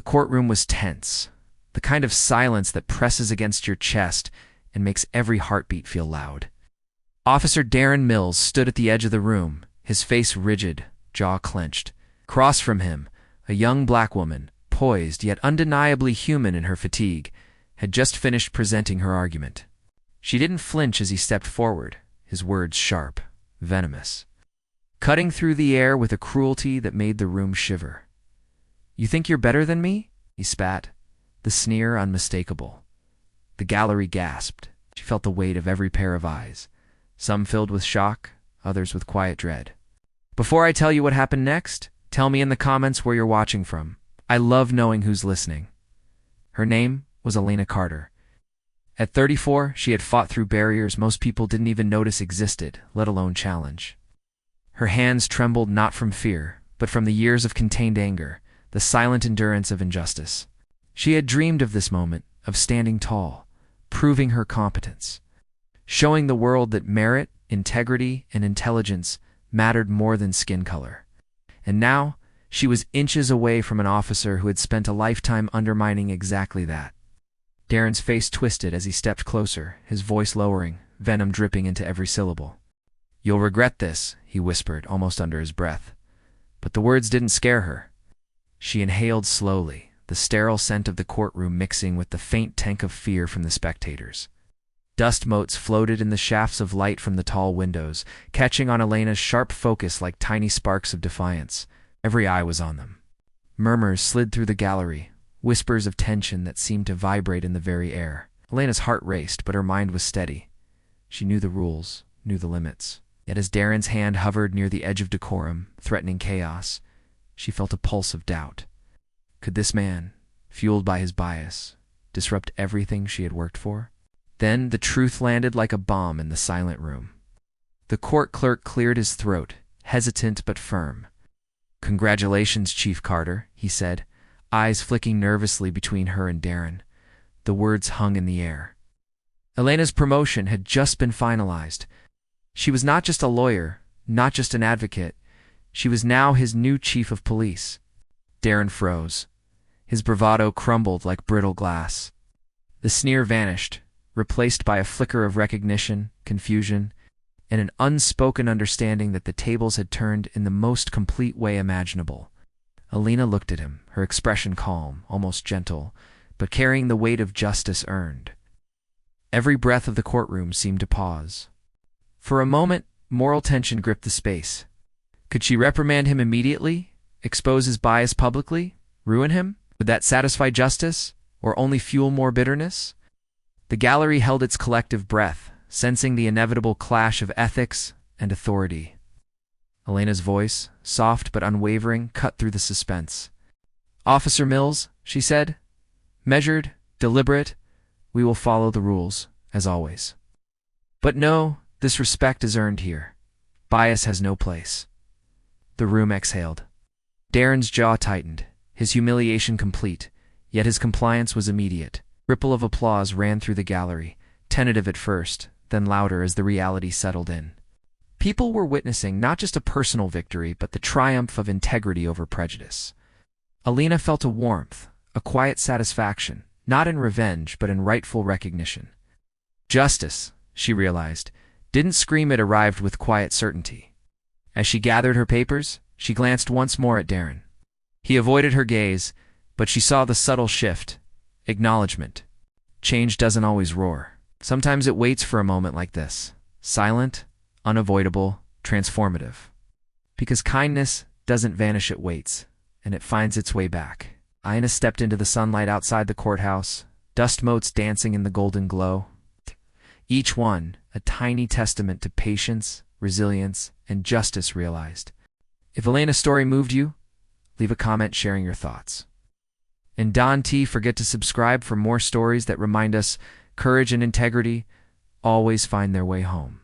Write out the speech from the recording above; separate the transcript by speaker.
Speaker 1: The courtroom was tense, the kind of silence that presses against your chest and makes every heartbeat feel loud. Officer Darren Mills stood at the edge of the room, his face rigid, jaw clenched. Across from him, a young black woman, poised yet undeniably human in her fatigue, had just finished presenting her argument. She didn't flinch as he stepped forward, his words sharp, venomous, cutting through the air with a cruelty that made the room shiver. "You think you're better than me?" he spat, the sneer unmistakable. The gallery gasped. She felt the weight of every pair of eyes, some filled with shock, others with quiet dread. "Before I tell you what happened next, tell me in the comments where you're watching from. I love knowing who's listening." Her name was Elena Carter. At 34, she had fought through barriers most people didn't even notice existed, let alone challenge. Her hands trembled not from fear, but from the years of contained anger, the silent endurance of injustice. She had dreamed of this moment, of standing tall, proving her competence, showing the world that merit, integrity, and intelligence mattered more than skin color. And now, she was inches away from an officer who had spent a lifetime undermining exactly that. Darren's face twisted as he stepped closer, his voice lowering, venom dripping into every syllable. "You'll regret this," he whispered, almost under his breath. But the words didn't scare her. She inhaled slowly, the sterile scent of the courtroom mixing with the faint tank of fear from the spectators. Dust motes floated in the shafts of light from the tall windows, catching on Elena's sharp focus like tiny sparks of defiance. Every eye was on them. Murmurs slid through the gallery, whispers of tension that seemed to vibrate in the very air. Elena's heart raced, but her mind was steady. She knew the rules, knew the limits. Yet as Darren's hand hovered near the edge of decorum, threatening chaos, she felt a pulse of doubt. Could this man, fueled by his bias, disrupt everything she had worked for? Then the truth landed like a bomb in the silent room. The court clerk cleared his throat, hesitant but firm. "Congratulations, Chief Carter," he said, eyes flicking nervously between her and Darren. The words hung in the air. Elena's promotion had just been finalized. She was not just a lawyer, not just an advocate. She was now his new chief of police. Darren froze. His bravado crumbled like brittle glass. The sneer vanished, replaced by a flicker of recognition, confusion, and an unspoken understanding that the tables had turned in the most complete way imaginable. Elena looked at him, her expression calm, almost gentle, but carrying the weight of justice earned. Every breath of the courtroom seemed to pause. For a moment, moral tension gripped the space. Could she reprimand him immediately, expose his bias publicly, ruin him? Would that satisfy justice, or only fuel more bitterness? The gallery held its collective breath, sensing the inevitable clash of ethics and authority. Elena's voice, soft but unwavering, cut through the suspense. "Officer Mills," she said, "measured, deliberate, we will follow the rules, as always. But no, this respect is earned here. Bias has no place." The room exhaled. Darren's jaw tightened, his humiliation complete, yet his compliance was immediate. Ripple of applause ran through the gallery, tentative at first, then louder as the reality settled in. People were witnessing not just a personal victory, but the triumph of integrity over prejudice. Elena felt a warmth, a quiet satisfaction, not in revenge, but in rightful recognition. Justice, she realized, didn't scream, it arrived with quiet certainty. As she gathered her papers, she glanced once more at Darren. He avoided her gaze, but she saw the subtle shift. Acknowledgement. Change doesn't always roar. Sometimes it waits for a moment like this. Silent, unavoidable, transformative. Because kindness doesn't vanish, it waits, and it finds its way back. Ina stepped into the sunlight outside the courthouse, dust motes dancing in the golden glow. Each one a tiny testament to patience, resilience, and justice realized. If Elena's story moved you, leave a comment sharing your thoughts. And Don T, forget to subscribe for more stories that remind us courage and integrity always find their way home.